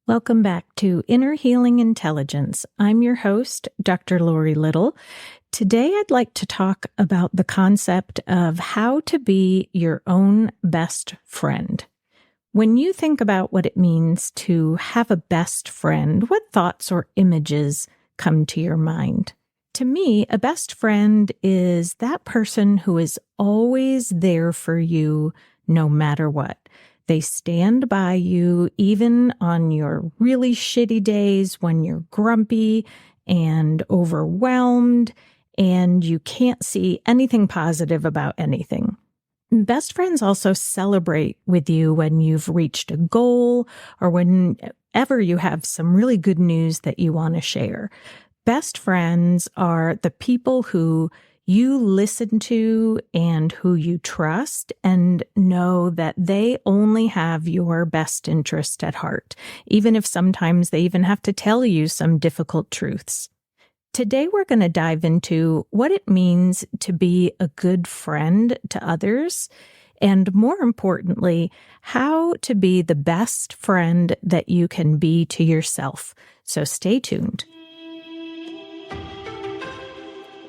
Welcome back to Inner Healing Intelligence. I'm your host, Dr. Laurie Little. Today, I'd like to talk about the concept of how to be your own best friend. When you think about what it means to have a best friend, what thoughts or images come to your mind? To me, a best friend is that person who is always there for you no matter what. They stand by you even on your really shitty days when you're grumpy and overwhelmed and you can't see anything positive about anything. Best friends also celebrate with you when you've reached a goal or whenever you have some really good news that you want to share. Best friends are the people who you listen to and who you trust and know that they only have your best interest at heart, even if sometimes they even have to tell you some difficult truths. Today, we're going to dive into what it means to be a good friend to others, and more importantly, how to be the best friend that you can be to yourself. So stay tuned.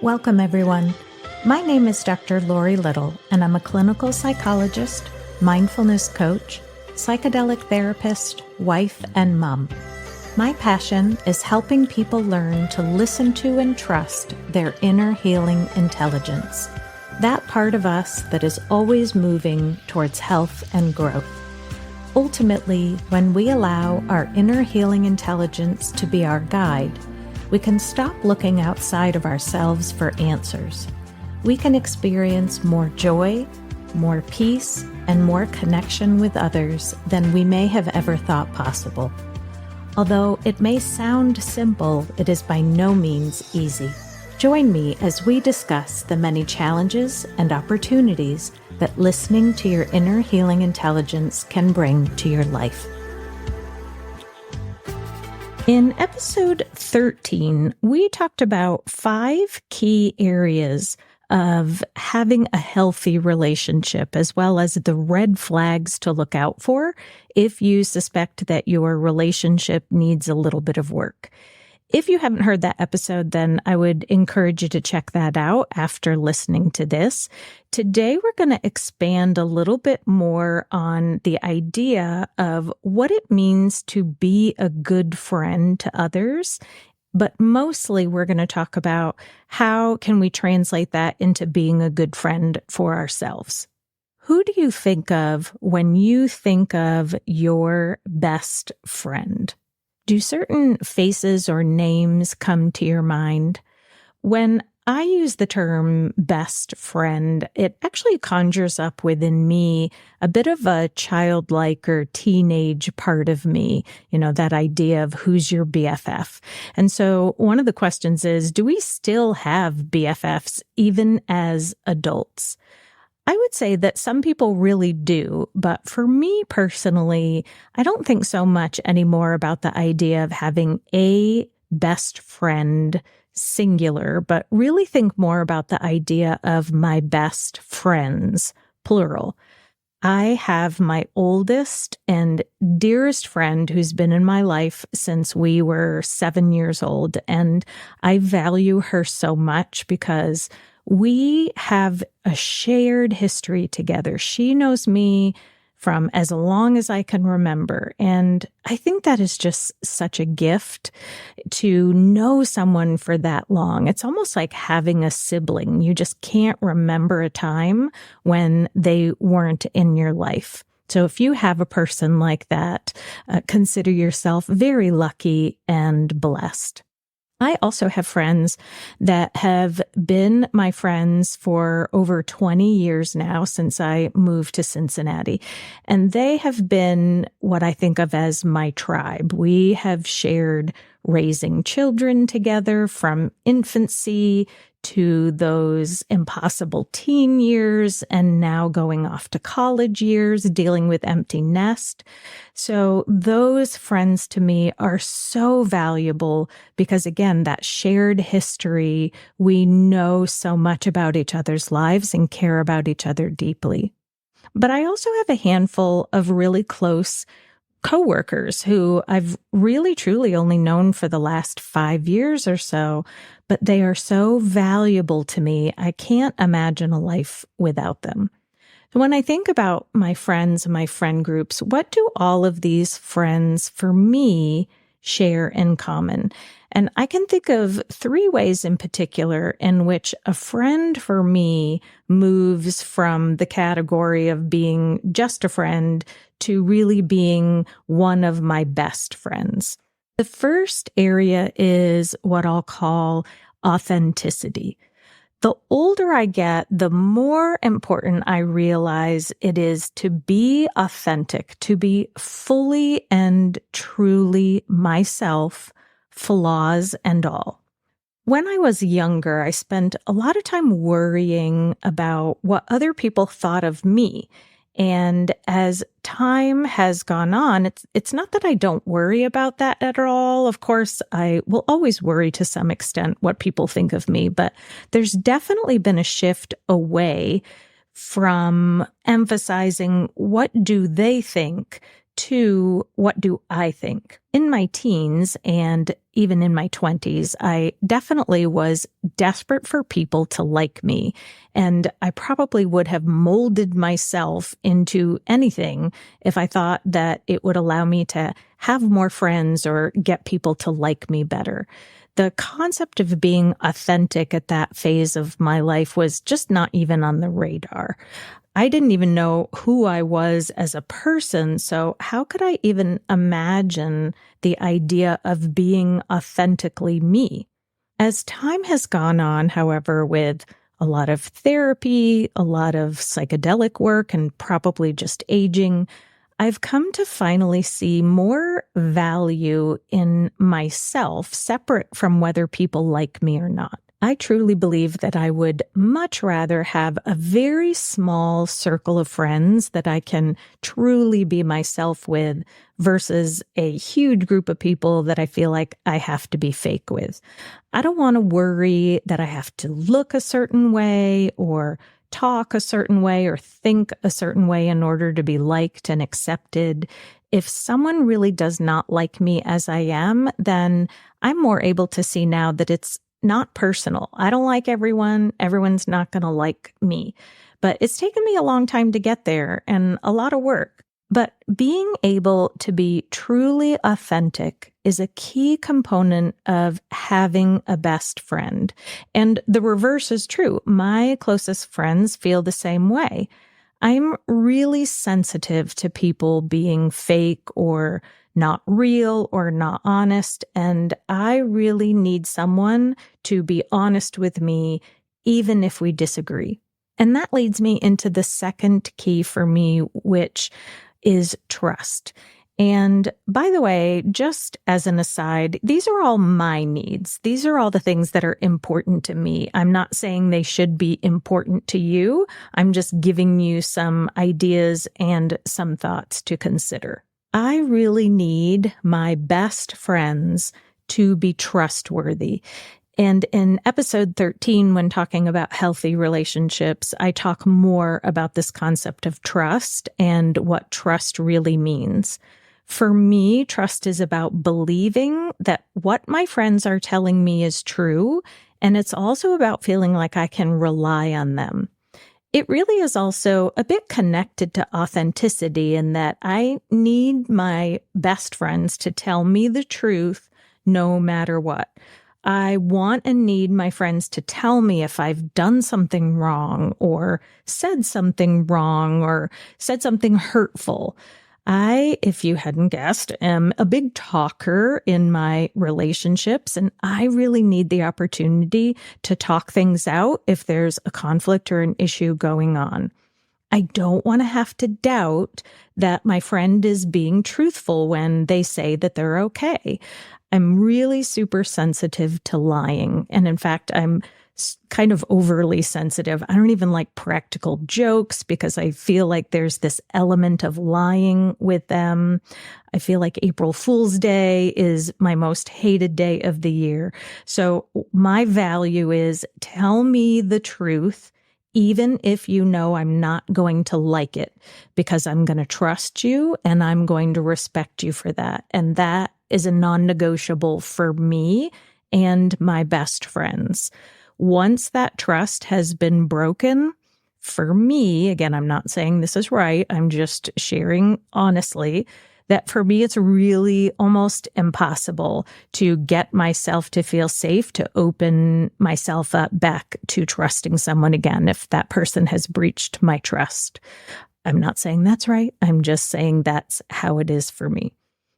Welcome, everyone. My name is Dr. Laurie Little, and I'm a clinical psychologist, mindfulness coach, psychedelic therapist, wife, and mom. My passion is helping people learn to listen to and trust their inner healing intelligence, that part of us that is always moving towards health and growth. Ultimately, when we allow our inner healing intelligence to be our guide, we can stop looking outside of ourselves for answers. We can experience more joy, more peace, and more connection with others than we may have ever thought possible. Although it may sound simple, it is by no means easy. Join me as we discuss the many challenges and opportunities that listening to your inner healing intelligence can bring to your life. In episode 13, we talked about 5 key areas of having a healthy relationship, as well as the red flags to look out for if you suspect that your relationship needs a little bit of work. If you haven't heard that episode, then I would encourage you to check that out after listening to this. Today, we're going to expand a little bit more on the idea of what it means to be a good friend to others. But mostly, we're going to talk about how can we translate that into being a good friend for ourselves. Who do you think of when you think of your best friend? Do certain faces or names come to your mind? When I use the term best friend, it actually conjures up within me a bit of a childlike or teenage part of me, that idea of who's your BFF. And so one of the questions is, do we still have BFFs even as adults? I would say that some people really do, but for me personally, I don't think so much anymore about the idea of having a best friend, singular, but really think more about the idea of my best friends, plural. I have my oldest and dearest friend who's been in my life since we were 7 years old, and I value her so much because we have a shared history together. She knows me from as long as I can remember. And I think that is just such a gift to know someone for that long. It's almost like having a sibling. You just can't remember a time when they weren't in your life. So if you have a person like that, consider yourself very lucky and blessed. I also have friends that have been my friends for over 20 years now since I moved to Cincinnati. And they have been what I think of as my tribe. We have shared raising children together from infancy to those impossible teen years and now going off to college years, dealing with empty nest. So those friends to me are so valuable because, again, that shared history, we know so much about each other's lives and care about each other deeply. But I also have a handful of really close coworkers who I've really truly only known for the last 5 years or so, but they are so valuable to me. I can't imagine a life without them. So when I think about my friends and my friend groups, what do all of these friends for me share in common? And I can think of 3 ways in particular in which a friend for me moves from the category of being just a friend to really being one of my best friends. The first area is what I'll call authenticity. The older I get, the more important I realize it is to be authentic, to be fully and truly myself, flaws and all. When I was younger, I spent a lot of time worrying about what other people thought of me. And as time has gone on, it's not that I don't worry about that at all. Of course, I will always worry to some extent what people think of me, but there's definitely been a shift away from emphasizing what do they think to what do I think. In my teens and even in my 20s, I definitely was desperate for people to like me. And I probably would have molded myself into anything if I thought that it would allow me to have more friends or get people to like me better. The concept of being authentic at that phase of my life was just not even on the radar. I didn't even know who I was as a person, so how could I even imagine the idea of being authentically me? As time has gone on, however, with a lot of therapy, a lot of psychedelic work, and probably just aging, I've come to finally see more value in myself, separate from whether people like me or not. I truly believe that I would much rather have a very small circle of friends that I can truly be myself with versus a huge group of people that I feel like I have to be fake with. I don't want to worry that I have to look a certain way or talk a certain way or think a certain way in order to be liked and accepted. If someone really does not like me as I am, then I'm more able to see now that it's not personal. I don't like everyone. Everyone's not going to like me. But it's taken me a long time to get there and a lot of work. But being able to be truly authentic is a key component of having a best friend. And the reverse is true. My closest friends feel the same way. I'm really sensitive to people being fake or not real or not honest. And I really need someone to be honest with me, even if we disagree. And that leads me into the second key for me, which is trust. And by the way, just as an aside, these are all my needs. These are all the things that are important to me. I'm not saying they should be important to you. I'm just giving you some ideas and some thoughts to consider. I really need my best friends to be trustworthy. And in episode 13, when talking about healthy relationships, I talk more about this concept of trust and what trust really means. For me, trust is about believing that what my friends are telling me is true, and it's also about feeling like I can rely on them. It really is also a bit connected to authenticity in that I need my best friends to tell me the truth no matter what. I want and need my friends to tell me if I've done something wrong or said something wrong or said something hurtful. I, if you hadn't guessed, am a big talker in my relationships, and I really need the opportunity to talk things out if there's a conflict or an issue going on. I don't want to have to doubt that my friend is being truthful when they say that they're okay. I'm really super sensitive to lying. And in fact, I'm kind of overly sensitive. I don't even like practical jokes because I feel like there's this element of lying with them. I feel like April Fool's Day is my most hated day of the year. So my value is tell me the truth, even if you know I'm not going to like it, because I'm going to trust you and I'm going to respect you for that. And that is a non-negotiable for me and my best friends. Once that trust has been broken, for me, again, I'm not saying this is right, I'm just sharing honestly, that for me, it's really almost impossible to get myself to feel safe to open myself up back to trusting someone again if that person has breached my trust. I'm not saying that's right. I'm just saying that's how it is for me.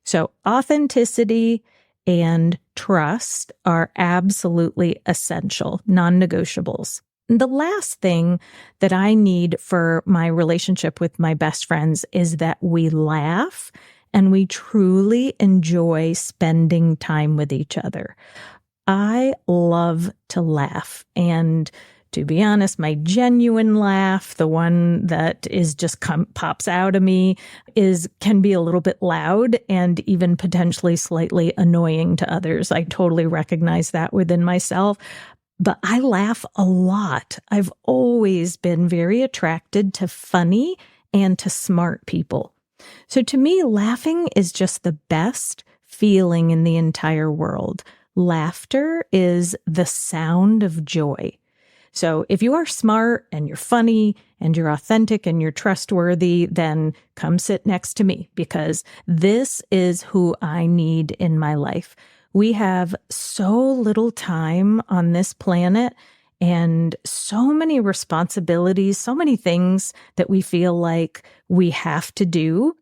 So authenticity and trust are absolutely essential, non-negotiables. The last thing that I need for my relationship with my best friends is that we laugh and we truly enjoy spending time with each other. I love to laugh. And to be honest, my genuine laugh, the one that is just pops out of me, can be a little bit loud and even potentially slightly annoying to others. I totally recognize that within myself. But I laugh a lot. I've always been very attracted to funny and to smart people. So to me, laughing is just the best feeling in the entire world. Laughter is the sound of joy. So if you are smart and you're funny and you're authentic and you're trustworthy, then come sit next to me, because this is who I need in my life. We have so little time on this planet and so many responsibilities, so many things that we feel like we have to do,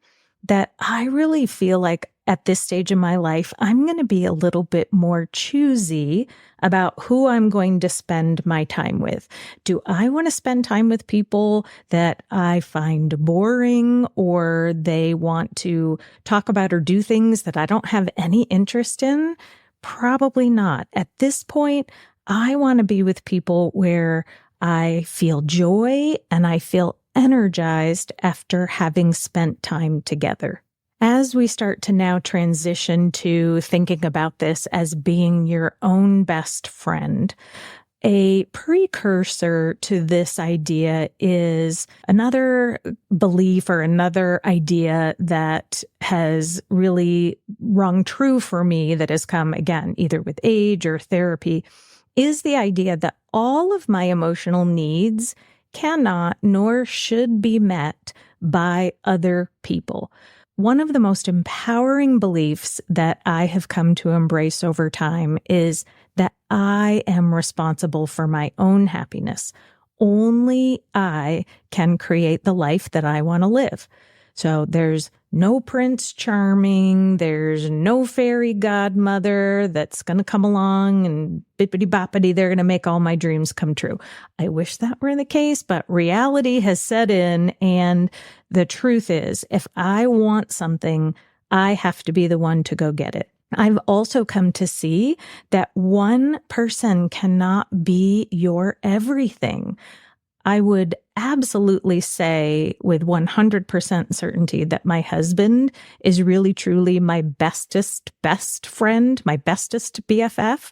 that I really feel like at this stage in my life, I'm going to be a little bit more choosy about who I'm going to spend my time with. Do I want to spend time with people that I find boring, or they want to talk about or do things that I don't have any interest in? Probably not. At this point, I want to be with people where I feel joy and I feel energized after having spent time together. As we start to now transition to thinking about this as being your own best friend, a precursor to this idea is another belief or another idea that has really rung true for me, that has come again, either with age or therapy, is the idea that all of my emotional needs cannot nor should be met by other people. One of the most empowering beliefs that I have come to embrace over time is that I am responsible for my own happiness. Only I can create the life that I want to live. So there's no Prince Charming, there's no fairy godmother that's going to come along and bippity boppity, they're going to make all my dreams come true. I wish that were the case, but reality has set in, and the truth is, if I want something, I have to be the one to go get it. I've also come to see that one person cannot be your everything. I would absolutely say with 100% certainty that my husband is really truly my bestest best friend, my bestest BFF.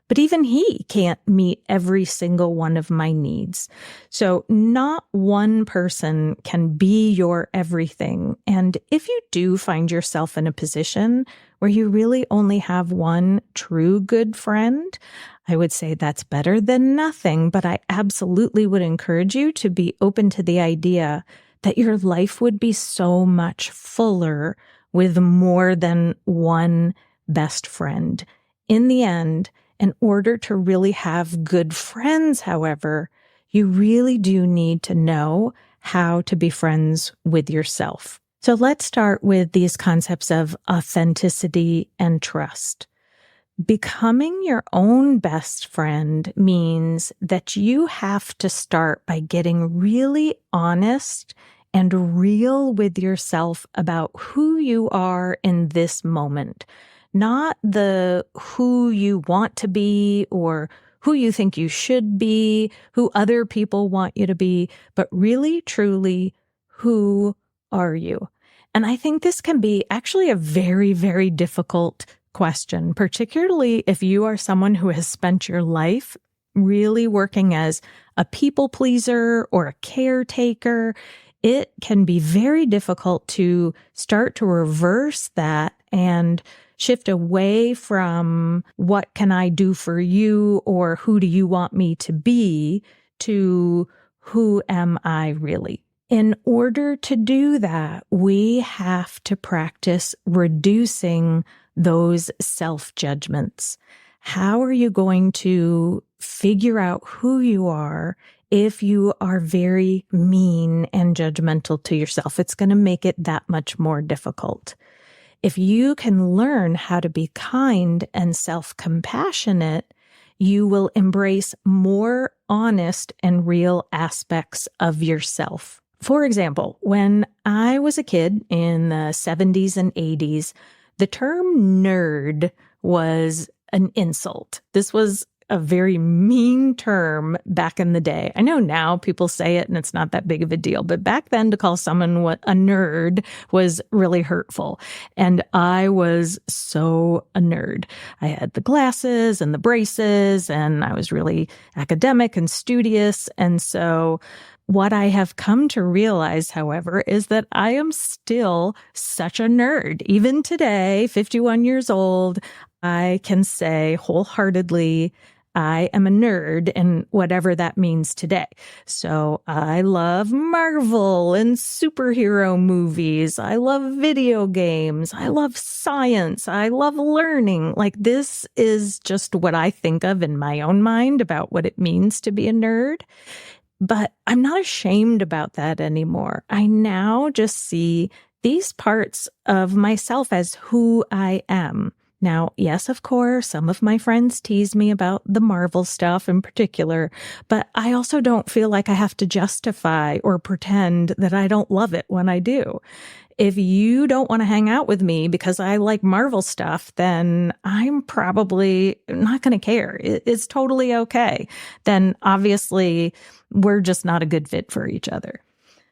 But even he can't meet every single one of my needs. So not one person can be your everything. And if you do find yourself in a position where you really only have one true good friend, I would say that's better than nothing, but I absolutely would encourage you to be open to the idea that your life would be so much fuller with more than one best friend. In the end, in order to really have good friends, however, you really do need to know how to be friends with yourself. So let's start with these concepts of authenticity and trust. Becoming your own best friend means that you have to start by getting really honest and real with yourself about who you are in this moment. Not the who you want to be or who you think you should be, who other people want you to be, but really, truly, who are you? And I think this can be actually a very, very difficult question, particularly if you are someone who has spent your life really working as a people pleaser or a caretaker, it can be very difficult to start to reverse that and shift away from what can I do for you or who do you want me to be to who am I really? In order to do that, we have to practice reducing those self-judgments. How are you going to figure out who you are if you are very mean and judgmental to yourself? It's going to make it that much more difficult. If you can learn how to be kind and self-compassionate, you will embrace more honest and real aspects of yourself. For example, when I was a kid in the 70s and 80s, the term nerd was an insult. This was a very mean term back in the day. I know now people say it and it's not that big of a deal, but back then to call someone what a nerd was really hurtful. And I was so a nerd. I had the glasses and the braces and I was really academic and studious. And so what I have come to realize, however, is that I am still such a nerd. Even today, 51 years old, I can say wholeheartedly, I am a nerd and whatever that means today. So I love Marvel and superhero movies. I love video games. I love science. I love learning. Like this is just what I think of in my own mind about what it means to be a nerd. But I'm not ashamed about that anymore. I now just see these parts of myself as who I am. Now, yes, of course, some of my friends tease me about the Marvel stuff in particular, but I also don't feel like I have to justify or pretend that I don't love it when I do. If you don't want to hang out with me because I like Marvel stuff, then I'm probably not going to care. It's totally okay. Then obviously we're just not a good fit for each other.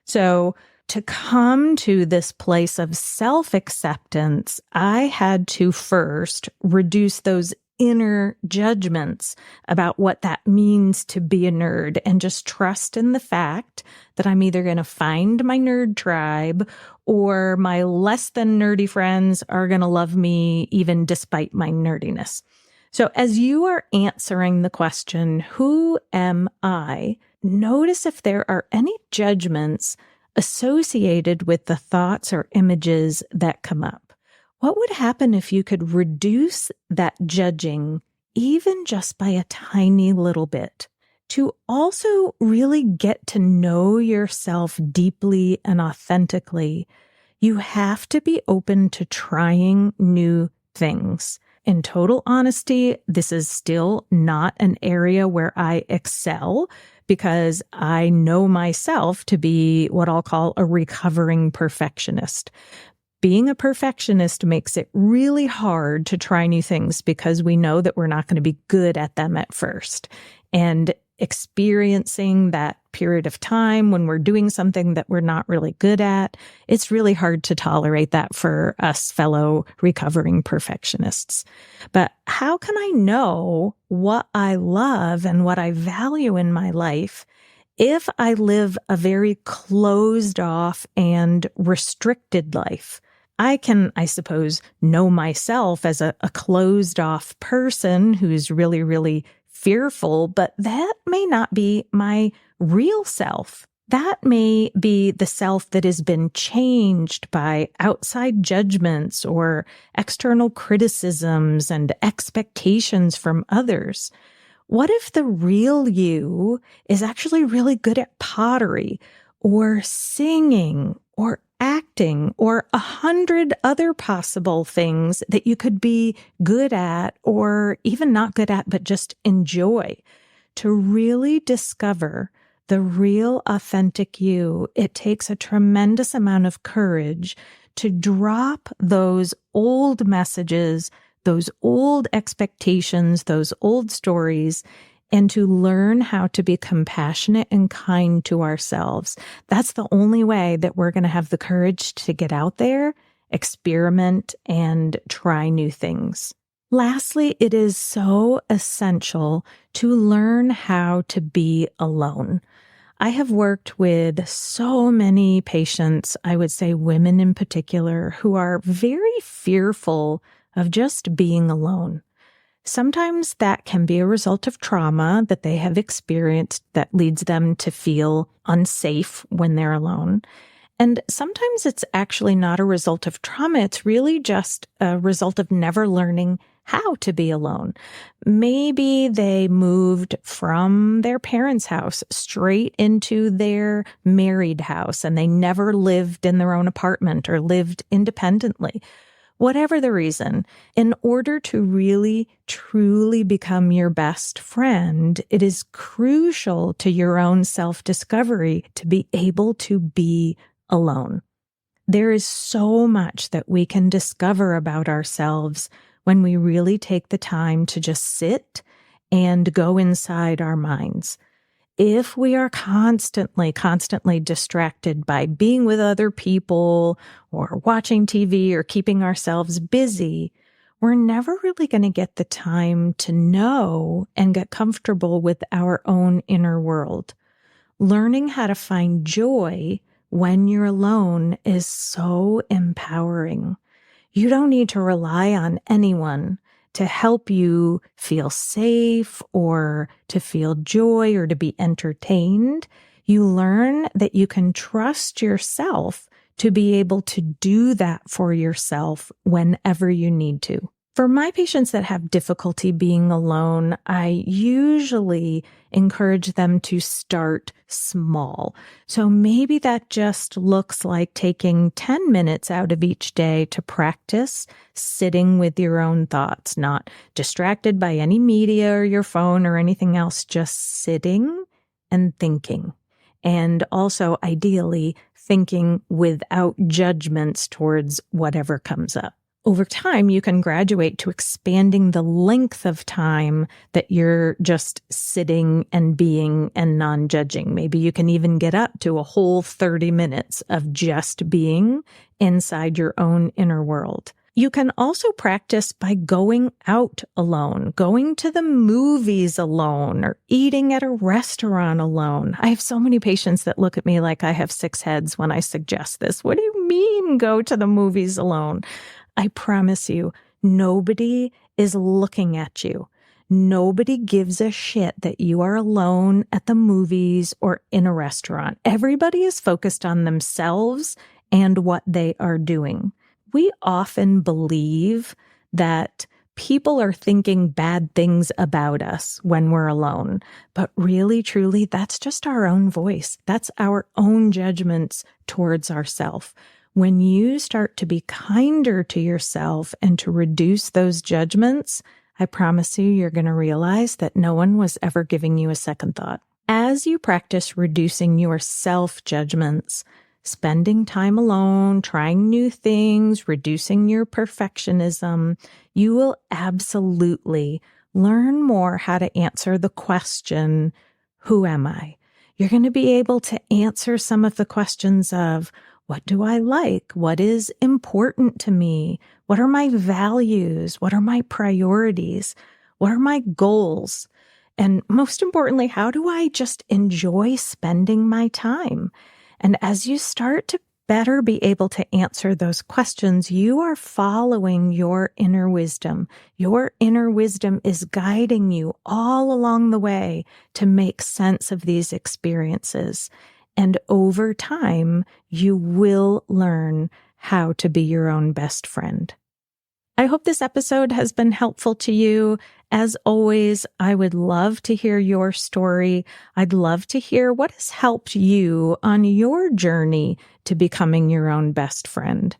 So to come to this place of self-acceptance, I had to first reduce those inner judgments about what that means to be a nerd and just trust in the fact that I'm either going to find my nerd tribe or my less than nerdy friends are going to love me even despite my nerdiness. So as you are answering the question, who am I? Notice if there are any judgments associated with the thoughts or images that come up. What would happen if you could reduce that judging even just by a tiny little bit? To also really get to know yourself deeply and authentically, you have to be open to trying new things. In total honesty, this is still not an area where I excel because I know myself to be what I'll call a recovering perfectionist. Being a perfectionist makes it really hard to try new things because we know that we're not going to be good at them at first. And experiencing that period of time when we're doing something that we're not really good at, it's really hard to tolerate that for us fellow recovering perfectionists. But how can I know what I love and what I value in my life if I live a very closed off and restricted life? I can, I suppose, know myself as a closed off person who's really, really fearful, but that may not be my real self. That may be the self that has been changed by outside judgments or external criticisms and expectations from others. What if the real you is actually really good at pottery or singing or acting or 100 other possible things that you could be good at or even not good at, but just enjoy? To really discover the real authentic you, it takes a tremendous amount of courage to drop those old messages, those old expectations, those old stories, and to learn how to be compassionate and kind to ourselves. That's the only way that we're going to have the courage to get out there, experiment, and try new things. Lastly, it is so essential to learn how to be alone. I have worked with so many patients, I would say women in particular, who are very fearful of just being alone. Sometimes that can be a result of trauma that they have experienced that leads them to feel unsafe when they're alone. And sometimes it's actually not a result of trauma. It's really just a result of never learning how to be alone. Maybe they moved from their parents' house straight into their married house and they never lived in their own apartment or lived independently. Whatever the reason, in order to really, truly become your best friend, it is crucial to your own self-discovery to be able to be alone. There is so much that we can discover about ourselves when we really take the time to just sit and go inside our minds. If we are constantly distracted by being with other people or watching TV or keeping ourselves busy, we're never really going to get the time to know and get comfortable with our own inner world. Learning how to find joy when you're alone is so empowering. You don't need to rely on anyone to help you feel safe or to feel joy or to be entertained. You learn that you can trust yourself to be able to do that for yourself whenever you need to. For my patients that have difficulty being alone, I usually encourage them to start small. So maybe that just looks like taking 10 minutes out of each day to practice sitting with your own thoughts, not distracted by any media or your phone or anything else, just sitting and thinking. And also, ideally, thinking without judgments towards whatever comes up. Over time, you can graduate to expanding the length of time that you're just sitting and being and non-judging. Maybe you can even get up to a whole 30 minutes of just being inside your own inner world. You can also practice by going out alone, going to the movies alone, or eating at a restaurant alone. I have so many patients that look at me like I have 6 heads when I suggest this. What do you mean go to the movies alone? I promise you, nobody is looking at you. Nobody gives a shit that you are alone at the movies or in a restaurant. Everybody is focused on themselves and what they are doing. We often believe that people are thinking bad things about us when we're alone. But really, truly, that's just our own voice. That's our own judgments towards ourselves. When you start to be kinder to yourself and to reduce those judgments, I promise you, you're going to realize that no one was ever giving you a second thought. As you practice reducing your self-judgments, spending time alone, trying new things, reducing your perfectionism, you will absolutely learn more how to answer the question, who am I? You're going to be able to answer some of the questions of, what do I like? What is important to me? What are my values? What are my priorities? What are my goals? And most importantly, how do I just enjoy spending my time? And as you start to better be able to answer those questions, you are following your inner wisdom. Your inner wisdom is guiding you all along the way to make sense of these experiences. And over time, you will learn how to be your own best friend. I hope this episode has been helpful to you. As always, I would love to hear your story. I'd love to hear what has helped you on your journey to becoming your own best friend.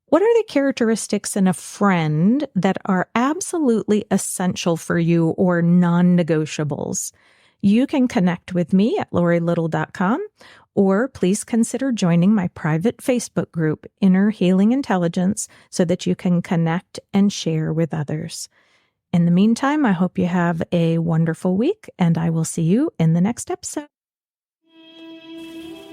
What are the characteristics in a friend that are absolutely essential for you or non-negotiables? You can connect with me at laurielittle.com, or please consider joining my private Facebook group, Inner Healing Intelligence, so that you can connect and share with others. In the meantime, I hope you have a wonderful week, and I will see you in the next episode.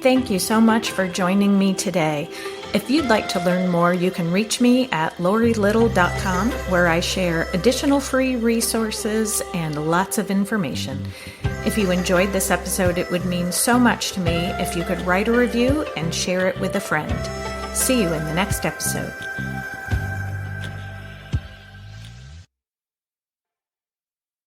Thank you so much for joining me today. If you'd like to learn more, you can reach me at laurielittle.com, where I share additional free resources and lots of information. If you enjoyed this episode, it would mean so much to me if you could write a review and share it with a friend. See you in the next episode.